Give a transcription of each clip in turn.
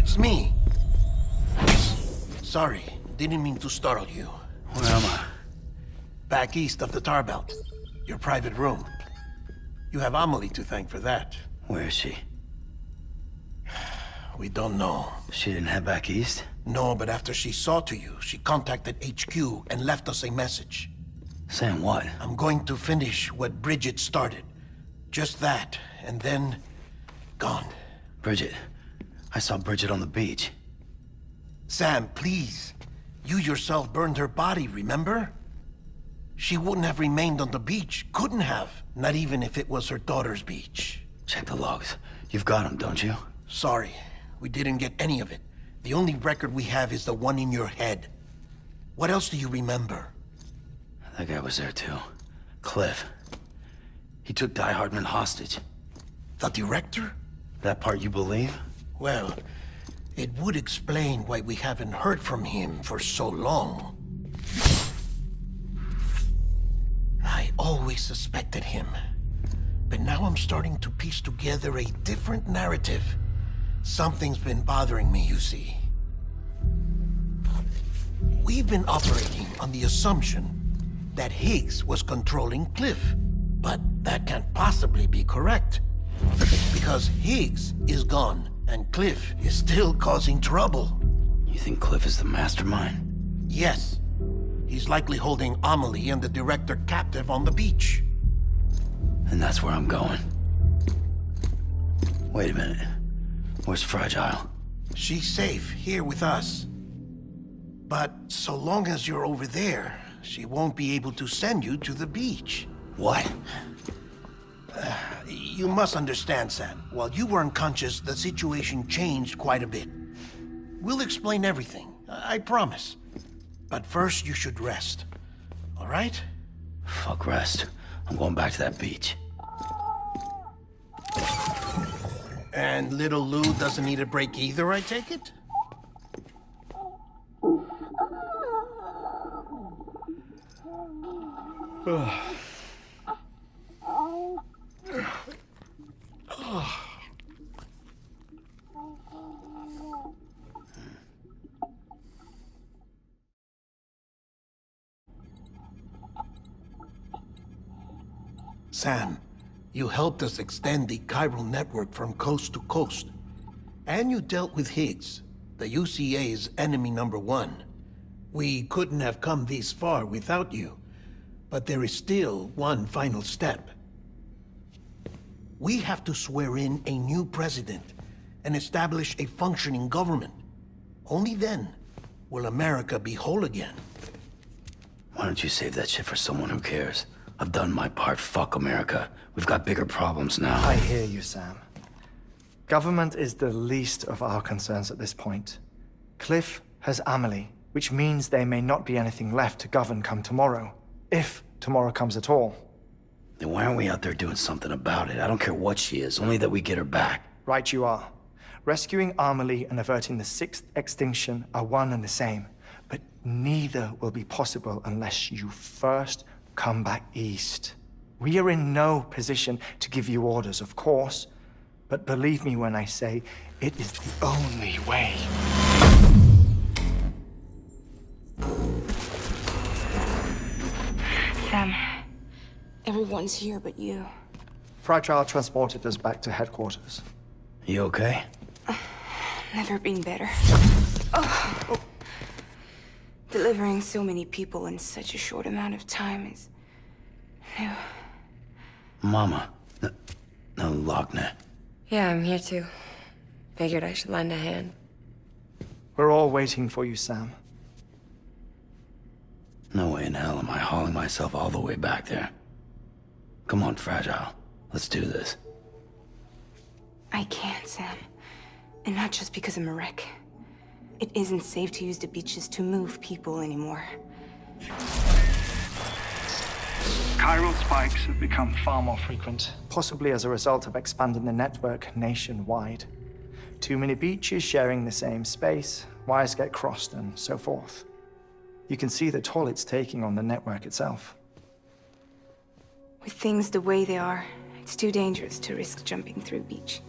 it's me. Sorry, didn't mean to startle you. Where am I? Back east of the tar belt. Your private room. You have Amelie to thank for that. Where is she? We don't know. She didn't head back east? No, but after she saw to you, she contacted HQ and left us a message. Saying what? I'm going to finish what Bridget started. Just that, and then... gone. Bridget. I saw Bridget on the beach. Sam, please. You yourself burned her body, remember? She wouldn't have remained on the beach. Couldn't have. Not even if it was her daughter's beach. Check the logs. You've got them, don't you? Sorry. We didn't get any of it. The only record we have is the one in your head. What else do you remember? That guy was there too. Cliff. He took Die Hardman hostage. The director? That part you believe? Well, it would explain why we haven't heard from him for so long. I always suspected him. But now I'm starting to piece together a different narrative. Something's been bothering me, you see. We've been operating on the assumption that Higgs was controlling Cliff. But that can't possibly be correct. Because Higgs is gone, and Cliff is still causing trouble. You think Cliff is the mastermind? Yes. He's likely holding Amelie and the director captive on the beach. And that's where I'm going. Wait a minute. Where's Fragile? She's safe here with us. But so long as you're over there, she won't be able to send you to the beach. What? You must understand, Sam. While you were unconscious, the situation changed quite a bit. We'll explain everything, I promise. But first, you should rest. All right? Fuck rest. I'm going back to that beach. And little Lou doesn't need a break either, I take it? Sam, you helped us extend the chiral network from coast to coast. And you dealt with Higgs, the UCA's enemy #1. We couldn't have come this far without you. But there is still one final step. We have to swear in a new president and establish a functioning government. Only then will America be whole again. Why don't you save that shit for someone who cares? I've done my part. Fuck America. We've got bigger problems now. I hear you, Sam. Government is the least of our concerns at this point. Cliff has Amelie, which means there may not be anything left to govern come tomorrow. If tomorrow comes at all. Then why aren't we out there doing something about it? I don't care what she is, only that we get her back. Right you are. Rescuing Amelie and averting the 6th extinction are one and the same. But neither will be possible unless you first come back east. We are in no position to give you orders, of course. But believe me when I say, it is the only way. Sam, everyone's here but you. Fragile transported us back to headquarters. You okay? Never been better. Oh. Delivering so many people in such a short amount of time is new. Mama. No, Lochner. Yeah, I'm here too. Figured I should lend a hand. We're all waiting for you, Sam. No way in hell am I hauling myself all the way back there. Come on, Fragile. Let's do this. I can't, Sam. And not just because I'm a wreck. It isn't safe to use the beaches to move people anymore. Chiral spikes have become far more frequent. Possibly as a result of expanding the network nationwide. Too many beaches sharing the same space, wires get crossed, and so forth. You can see the toll it's taking on the network itself. With things the way they are, it's too dangerous to risk jumping through a beach.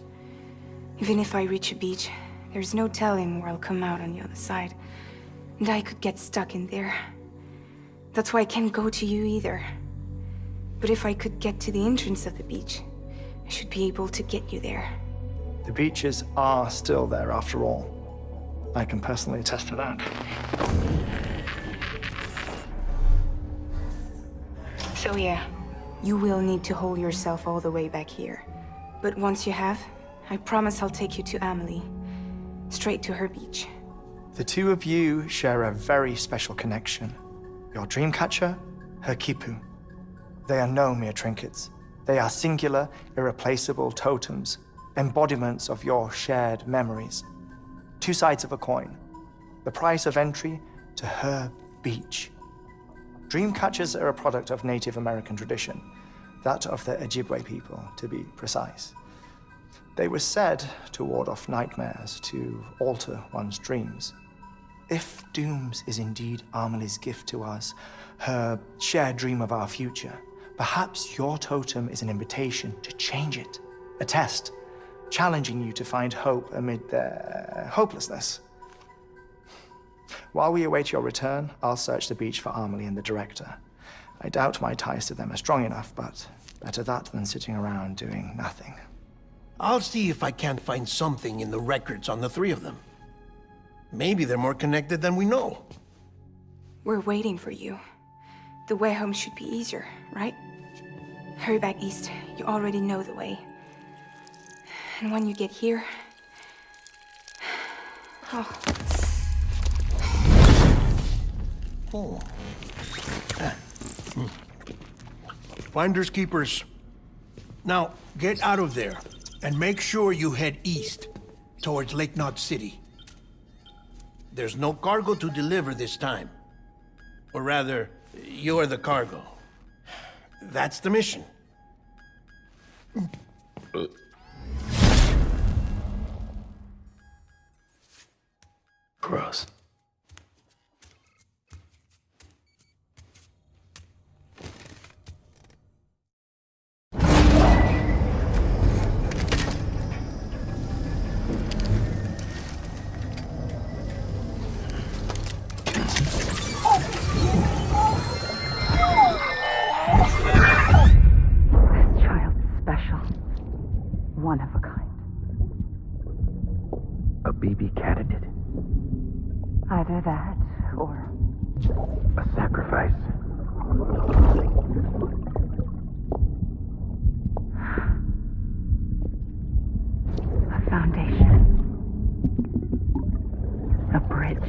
Even if I reach a beach, There's no telling where I'll come out on the other side. And I could get stuck in there. That's why I can't go to you either. But if I could get to the entrance of the beach, I should be able to get you there. The beaches are still there after all. I can personally attest to that. So yeah, you will need to hold yourself all the way back here. But once you have, I promise I'll take you to Amelie. Straight to her beach. The two of you share a very special connection. Your dreamcatcher, her quipu. They are no mere trinkets. They are singular, irreplaceable totems, embodiments of your shared memories. Two sides of a coin. The price of entry to her beach. Dreamcatchers are a product of Native American tradition, that of the Ojibwe people, to be precise. They were said to ward off nightmares, to alter one's dreams. If Dooms is indeed Amelie's gift to us, her shared dream of our future, perhaps your totem is an invitation to change it, a test, challenging you to find hope amid their hopelessness. While we await your return, I'll search the beach for Amelie and the director. I doubt my ties to them are strong enough, but better that than sitting around doing nothing. I'll see if I can't find something in the records on the three of them. Maybe they're more connected than we know. We're waiting for you. The way home should be easier, right? Hurry back east. You already know the way. And when you get here... Oh. Oh. Finders keepers. Now, get out of there, and make sure you head east, towards Lake Knot City. There's no cargo to deliver this time. Or rather, you're the cargo. That's the mission. Gross. One of a kind. A BB candidate. Either that, or... A sacrifice. A foundation. A bridge.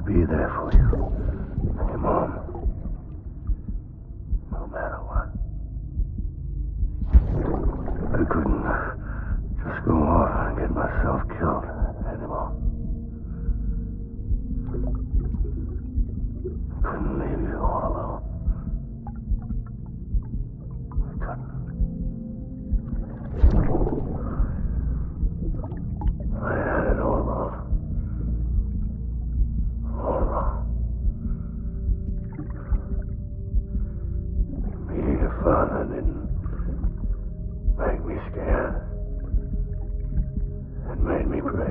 Be there for you. Your mom. No matter what. I couldn't just go off and get myself killed anymore. Couldn't leave you all alone. I couldn't. I had it all wrong. All wrong. Being a father didn't make me scared. It made me brave.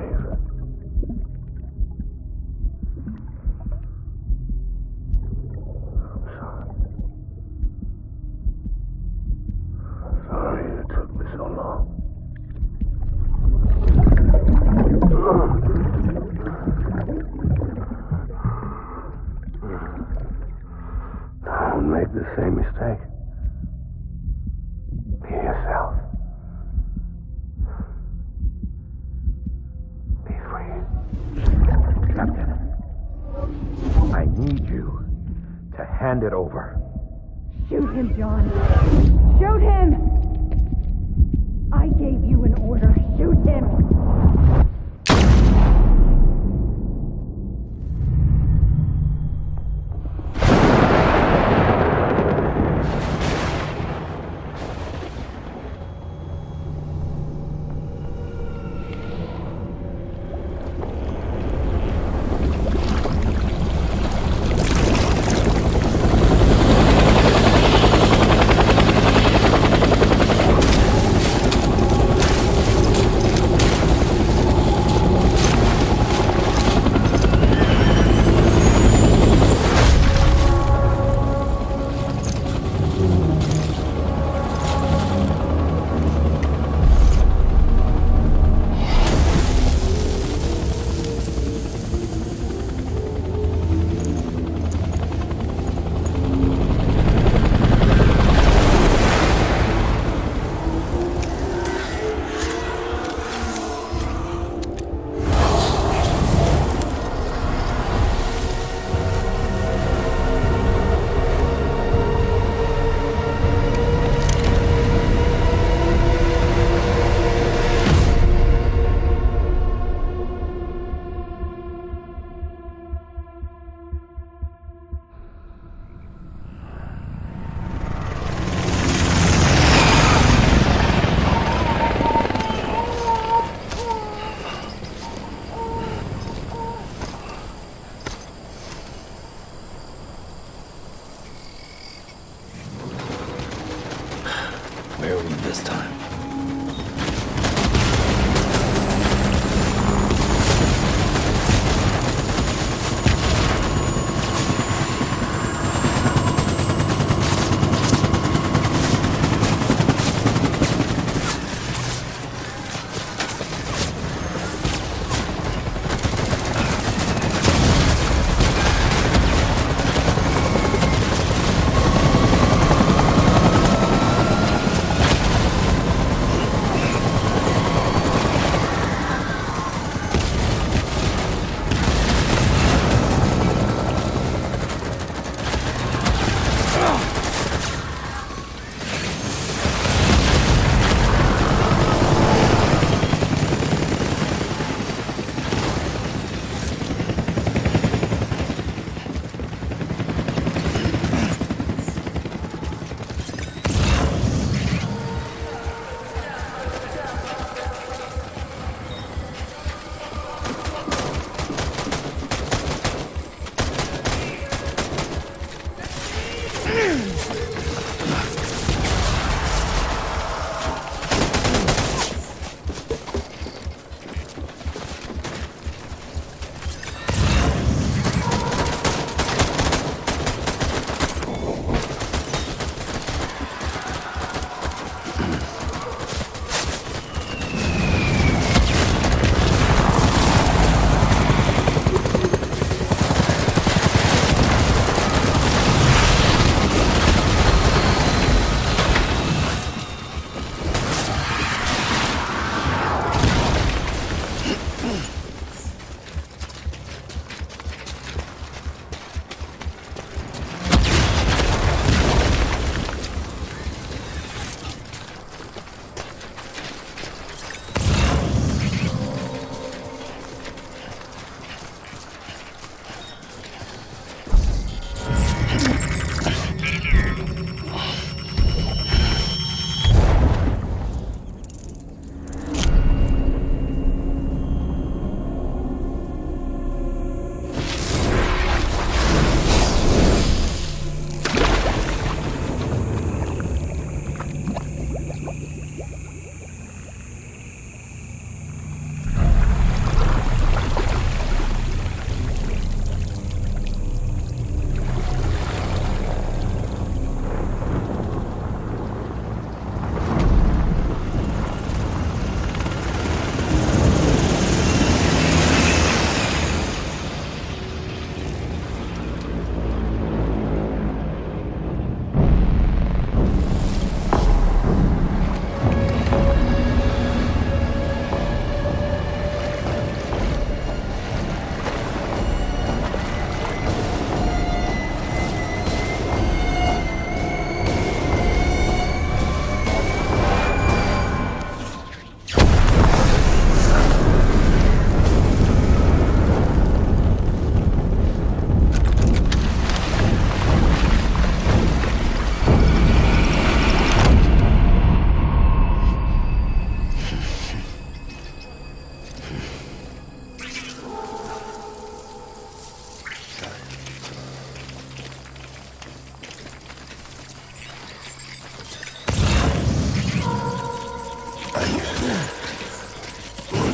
Hand it over. Shoot him, John. Shoot him! I gave you an order. Shoot him!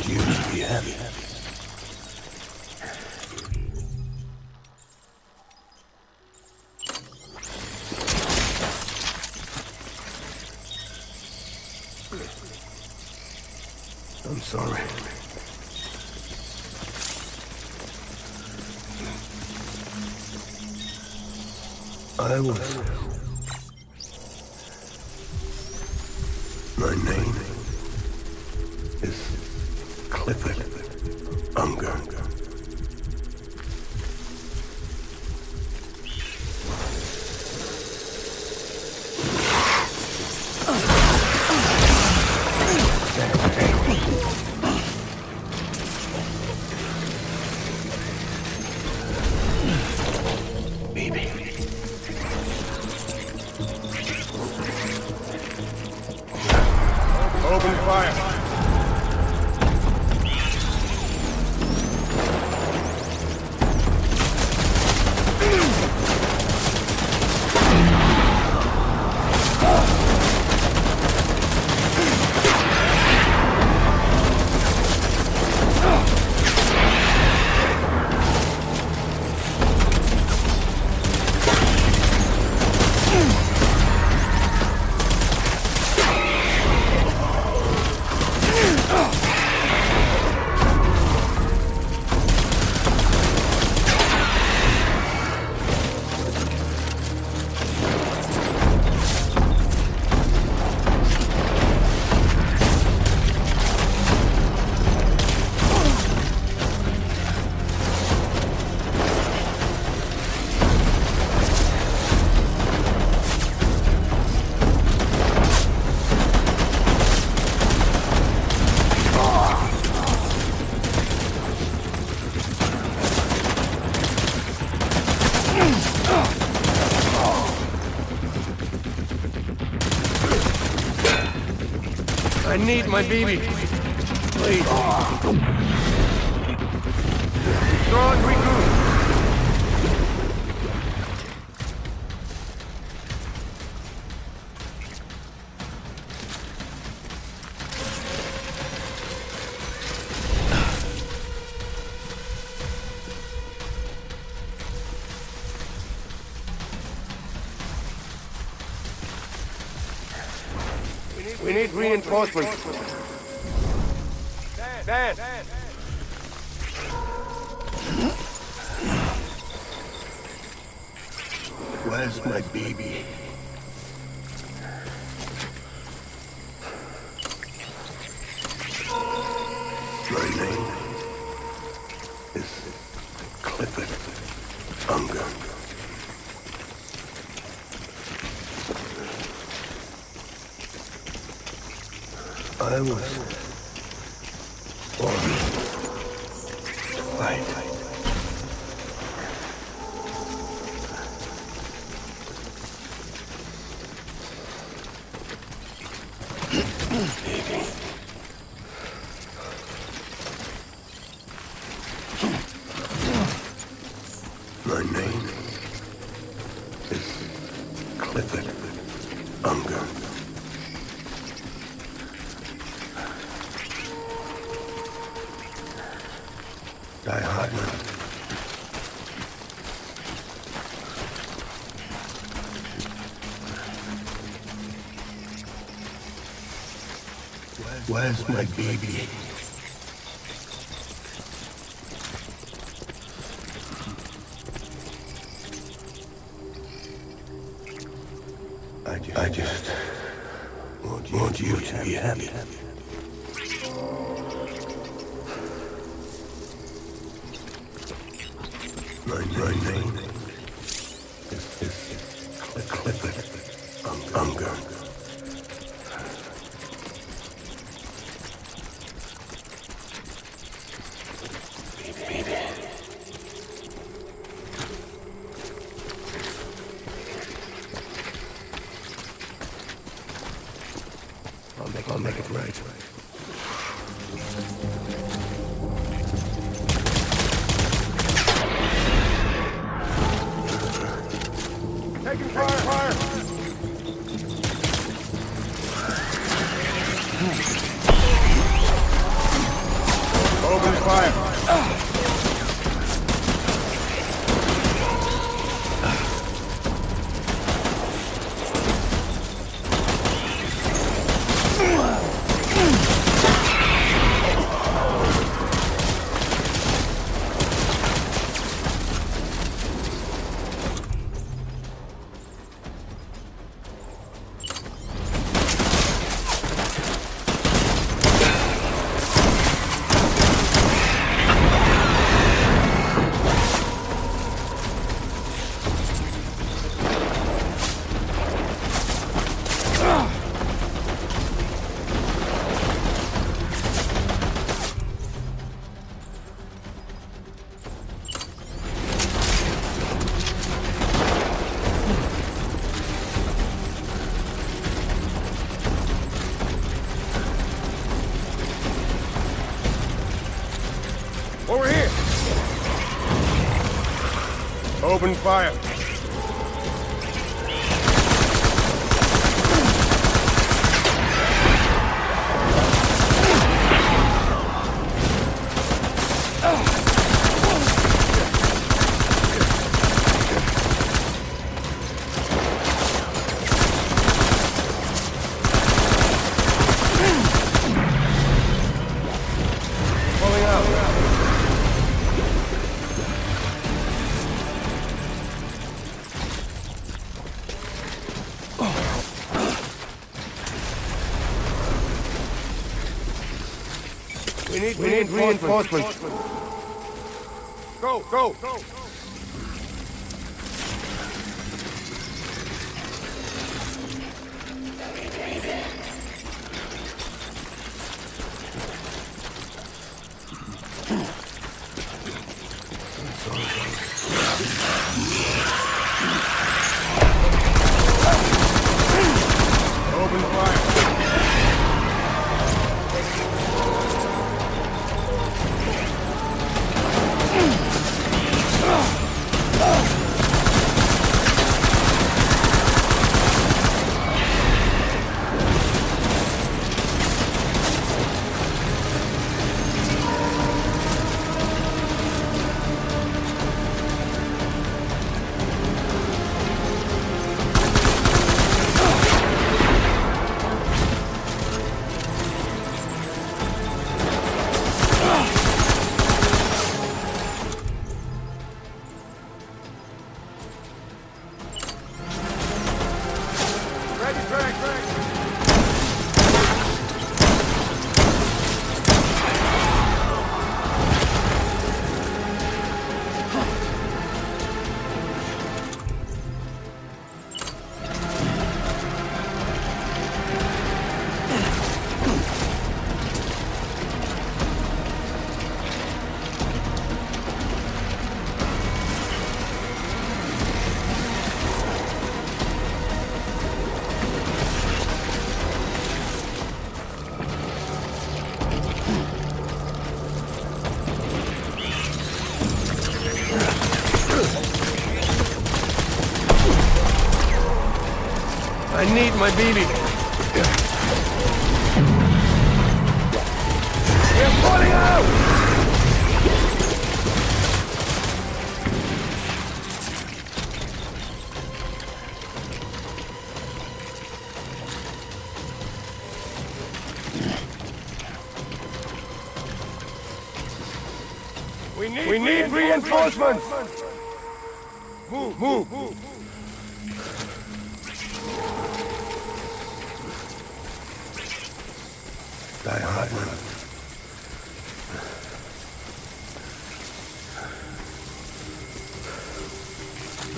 you to be happy. I'm sorry. I was... My name is Clifford Unger. Baby. Open fire. I need my baby. Please. Go and regroup. We need reinforcements. Dad! Where's my baby? My name is Clifford Unger. I was born to fight. Baby. My name is Clifford Unger. Die hard now. Where's my baby? I just want you to be happy. My name is Clifford Unger. Baby. I'll make it right. Taking fire! Over here! Open fire. Pulling out. We need reinforcements. Go! Open fire. I need my BB. We're falling out! We need reinforcements! Move! Die hard, man.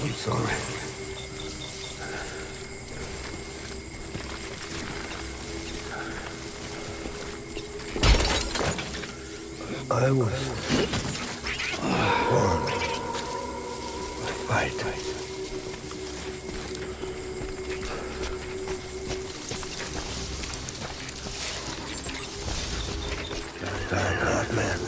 I'm sorry. I was born to fight. Die hard, man.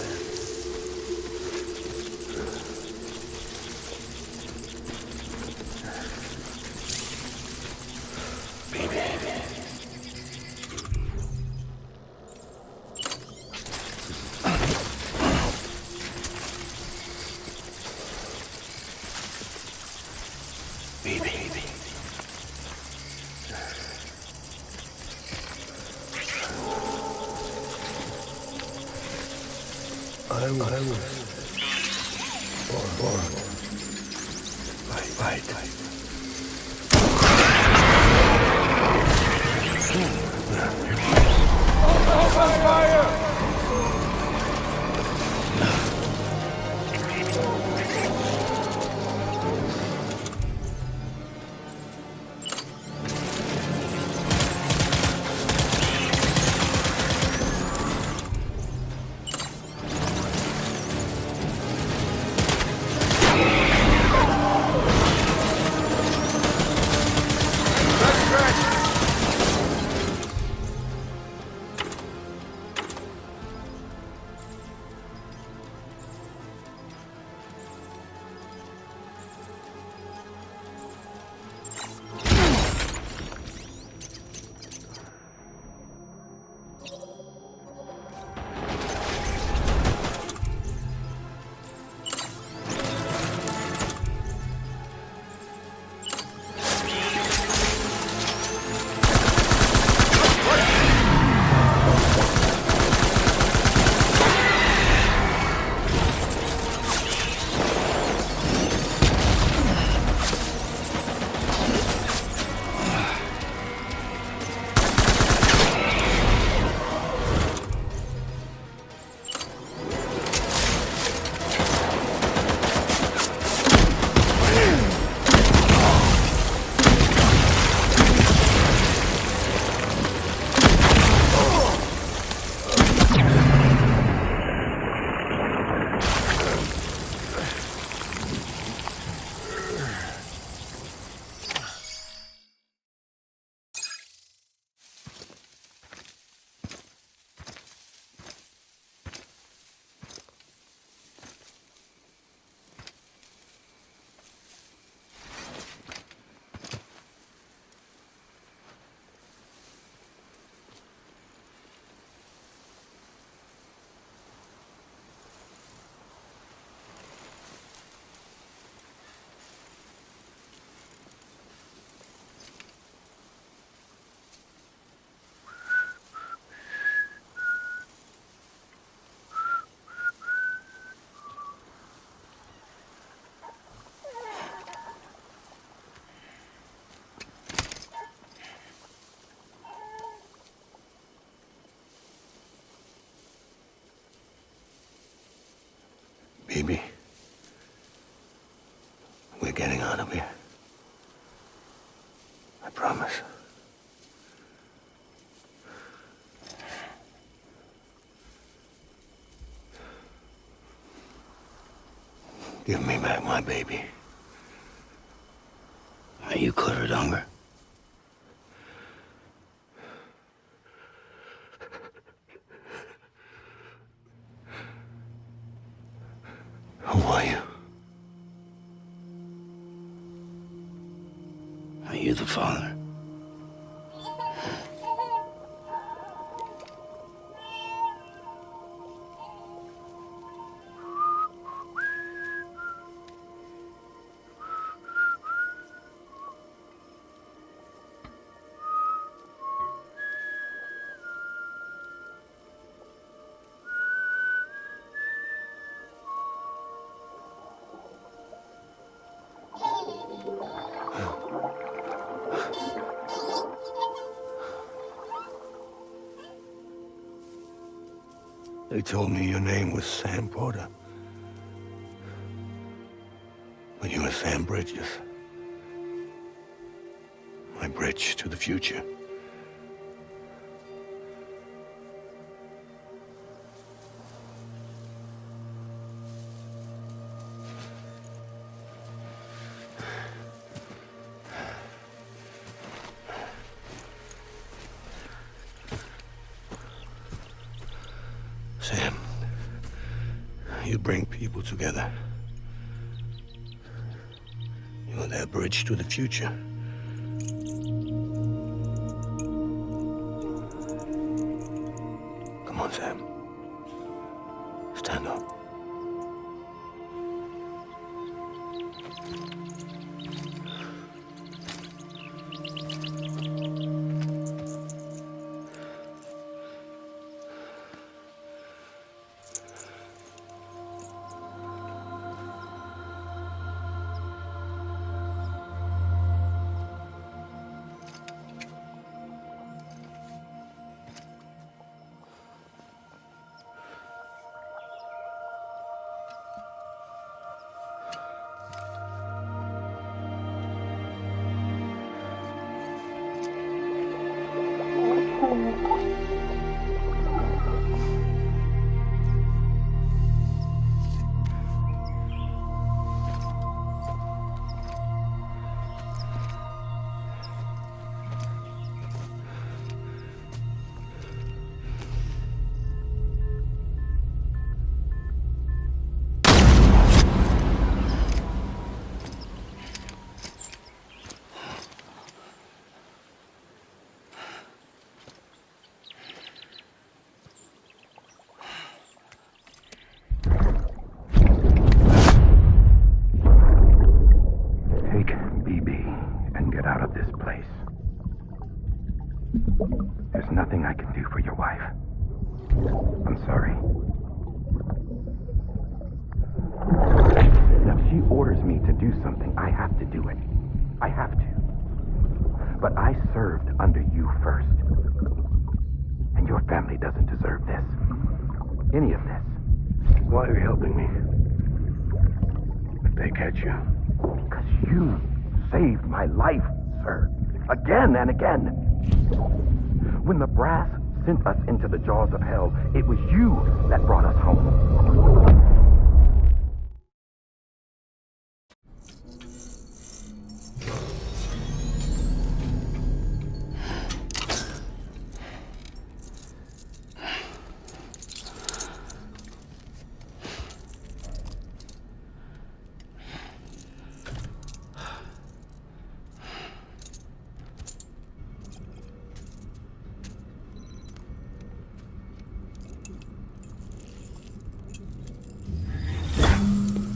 I was born. Fight. Baby, we're getting out of here. I promise. Give me back my baby. Are you clear of hunger? Who are you? Are you the father? They told me your name was Sam Porter. But you were Sam Bridges. My bridge to the future. Sam, you bring people together. You're their bridge to the future. Come on, Sam. Stand up. served under you first. And your family doesn't deserve this. Any of this. Why are you helping me? If they catch you. Because you saved my life, sir. Again and again. When the brass sent us into the jaws of hell, it was you that brought us home.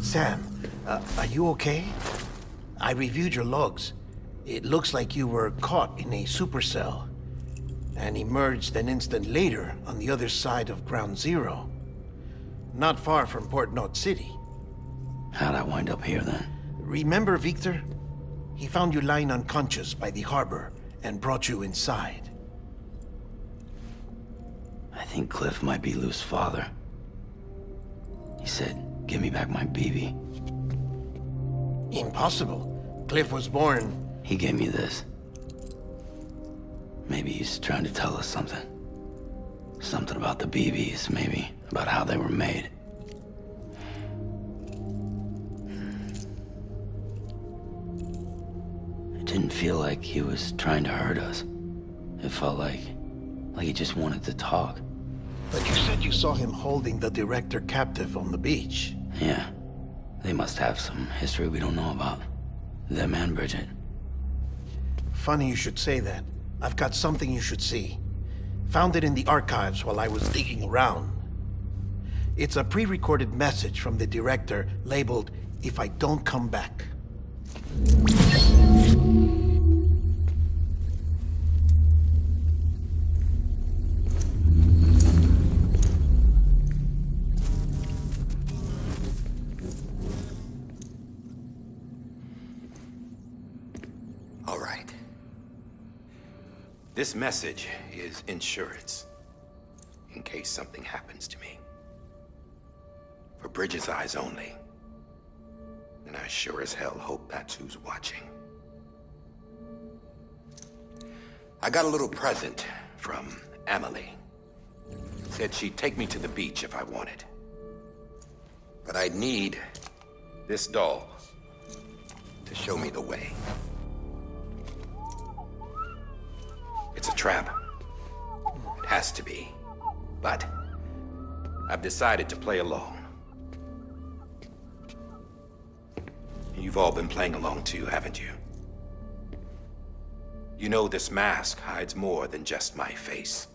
Sam, are you okay? I reviewed your logs. It looks like you were caught in a supercell and emerged an instant later on the other side of Ground Zero. Not far from Port Knot City. How'd I wind up here then? Remember Victor? He found you lying unconscious by the harbor and brought you inside. I think Cliff might be Lou's father. He said, "Give me back my BB." Impossible. Cliff was born... He gave me this. Maybe he's trying to tell us something. Something about the BBs, maybe. About how they were made. It didn't feel like he was trying to hurt us. It felt like he just wanted to talk. But you said you saw him holding the director captive on the beach. Yeah. They must have some history we don't know about. Them and Bridget. Funny you should say that. I've got something you should see. Found it in the archives while I was digging around. It's a pre-recorded message from the director labeled, "If I don't come back." All right. This message is insurance, in case something happens to me. For Bridget's eyes only. And I sure as hell hope that's who's watching. I got a little present from Emily. Said she'd take me to the beach if I wanted. But I'd need this doll to show me the way. It's a trap. It has to be. But I've decided to play along. You've all been playing along too, haven't you? You know this mask hides more than just my face.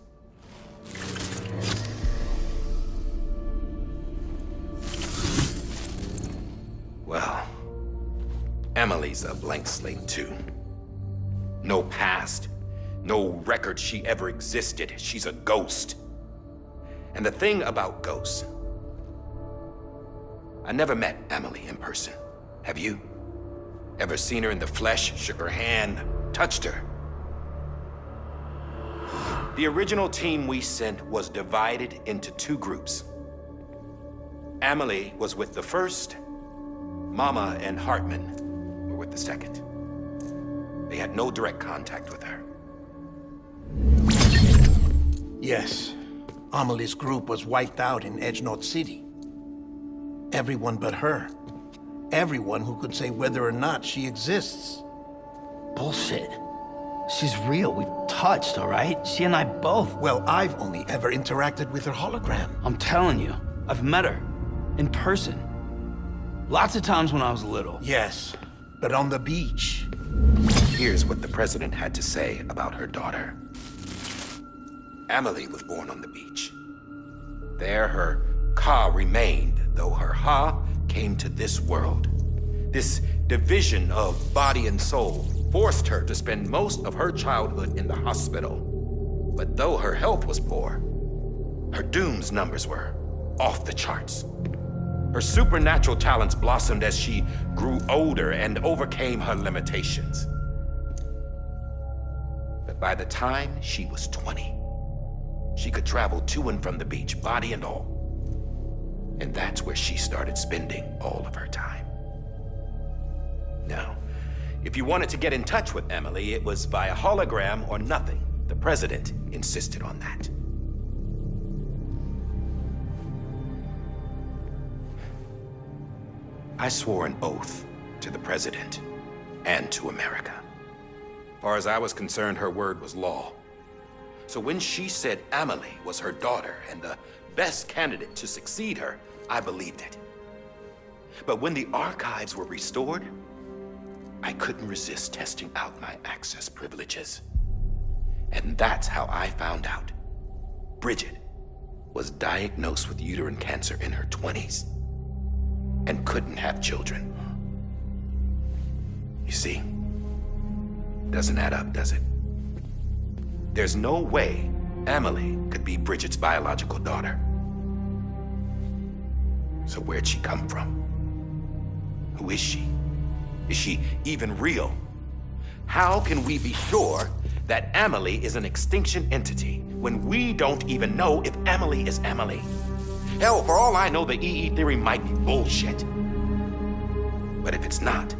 Well, Emily's a blank slate too. No past. No record she ever existed. She's a ghost. And the thing about ghosts, I never met Emily in person. Have you? Ever seen her in the flesh, shook her hand, touched her? The original team we sent was divided into two groups. Emily was with the first. Mama and Hartman were with the second. They had no direct contact with her. Yes. Amelie's group was wiped out in Edge Knot City. Everyone but her. Everyone who could say whether or not she exists. Bullshit. She's real. We've touched, all right? She and I both. Well, I've only ever interacted with her hologram. I'm telling you, I've met her. In person. Lots of times when I was little. Yes, but on the beach. Here's what the president had to say about her daughter. Emily was born on the beach. There her Ka remained, though her Ha came to this world. This division of body and soul forced her to spend most of her childhood in the hospital. But though her health was poor, her Doom's numbers were off the charts. Her supernatural talents blossomed as she grew older and overcame her limitations. By the time she was 20, she could travel to and from the beach, body and all. And that's where she started spending all of her time. Now, if you wanted to get in touch with Emily, it was via hologram or nothing. The president insisted on that. I swore an oath to the president and to America. As far as I was concerned, her word was law. So when she said Amelie was her daughter and the best candidate to succeed her, I believed it. But when the archives were restored, I couldn't resist testing out my access privileges. And that's how I found out Bridget was diagnosed with uterine cancer in her 20s and couldn't have children. You see, doesn't add up, does it? There's no way Amelie could be Bridget's biological daughter. So where'd she come from? Who is she? Is she even real? How can we be sure that Amelie is an extinction entity when we don't even know if Amelie is Amelie? Hell, for all I know, the EE theory might be bullshit. But if it's not,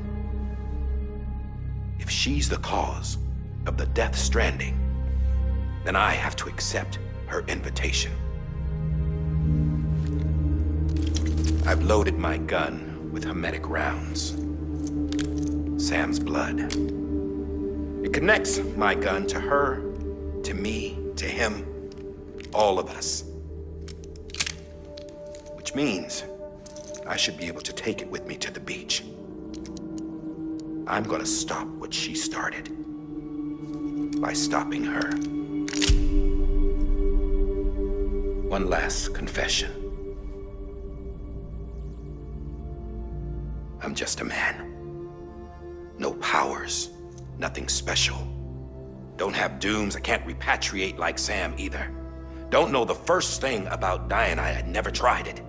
if she's the cause of the death stranding, then I have to accept her invitation. I've loaded my gun with hermetic rounds. Sam's blood. It connects my gun to her, to me, to him, all of us. Which means I should be able to take it with me to the beach. I'm gonna stop what she started by stopping her. One last confession. I'm just a man. No powers, nothing special. Don't have dooms, I can't repatriate like Sam either. Don't know the first thing about dying, I had never tried it.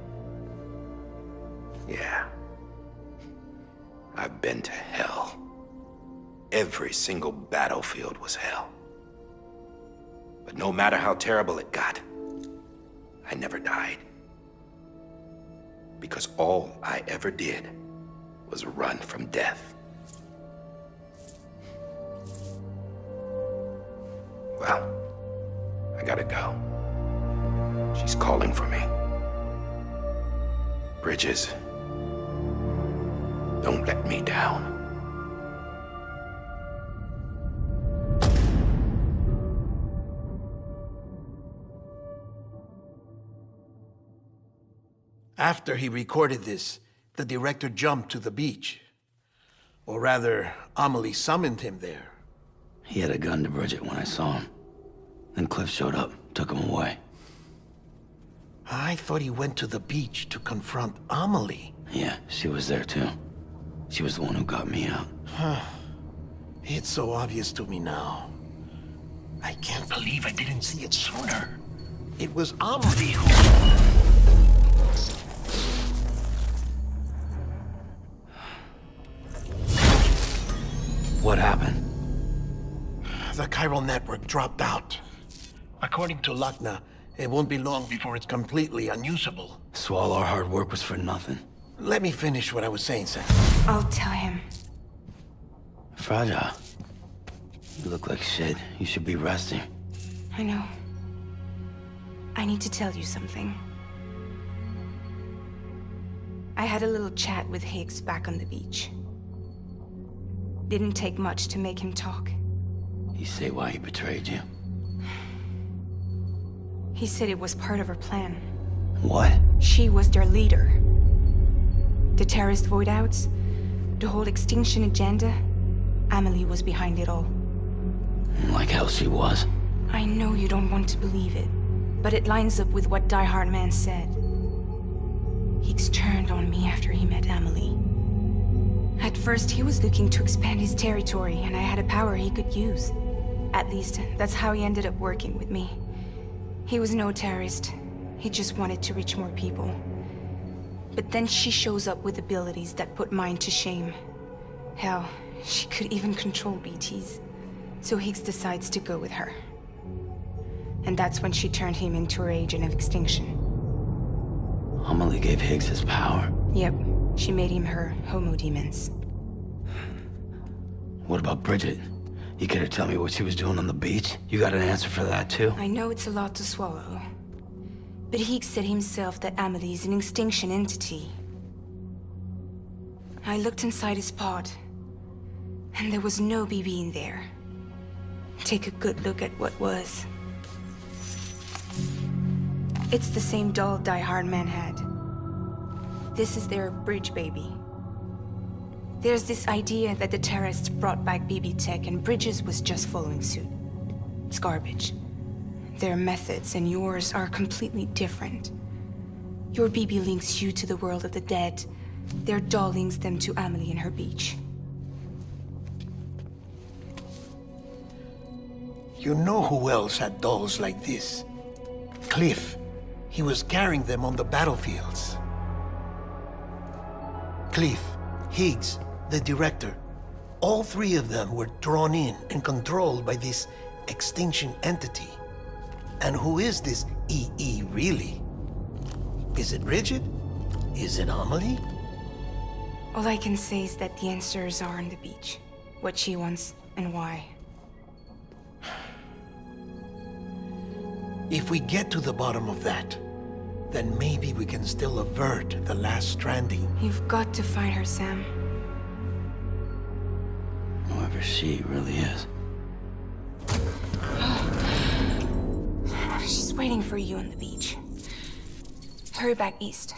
Yeah. I've been to hell. Every single battlefield was hell. But no matter how terrible it got, I never died. Because all I ever did was run from death. Well, I gotta go. She's calling for me. Bridges, don't let me down. After he recorded this, the director jumped to the beach. Or rather, Amelie summoned him there. He had a gun to Bridget when I saw him. Then Cliff showed up, took him away. I thought he went to the beach to confront Amelie. Yeah, she was there too. She was the one who got me out. It's so obvious to me now. I can't believe I didn't see it sooner. It was Amelie who... What happened? The chiral network dropped out. According to Lakna, it won't be long before it's completely unusable. So all our hard work was for nothing. Let me finish what I was saying, Sam. I'll tell him. Fragile. You look like shit. You should be resting. I know. I need to tell you something. I had a little chat with Higgs back on the beach. Didn't take much to make him talk. You say why he betrayed you? He said it was part of her plan. What? She was their leader. The terrorist void-outs, the whole extinction agenda, Amelie was behind it all. Like hell she was. I know you don't want to believe it, but it lines up with what Die Hard Man said. Higgs turned on me after he met Amelie. At first, he was looking to expand his territory, and I had a power he could use. At least, that's how he ended up working with me. He was no terrorist. He just wanted to reach more people. But then she shows up with abilities that put mine to shame. Hell, she could even control BTs. So Higgs decides to go with her. And that's when she turned him into her agent of extinction. Amelie gave Higgs his power. Yep, she made him her homo demons. What about Bridget? You care to tell me what she was doing on the beach? You got an answer for that, too? I know it's a lot to swallow. But Higgs said himself that Amelie is an extinction entity. I looked inside his pod, and there was no BB in there. Take a good look at what was. It's the same doll Die Hard Man had. This is their bridge baby. There's this idea that the terrorists brought back BB tech and Bridges was just following suit. It's garbage. Their methods and yours are completely different. Your BB links you to the world of the dead. Their doll links them to Amelie and her beach. You know who else had dolls like this? Cliff. He was carrying them on the battlefields. Cliff, Higgs, the director. All three of them were drawn in and controlled by this extinction entity. And who is this EE really? Is it Bridget? Is it Amelie? All I can say is that the answers are on the beach. What she wants and why. If we get to the bottom of that, then maybe we can still avert the last stranding. You've got to find her, Sam. Whoever she really is. She's waiting for you on the beach. Hurry back east.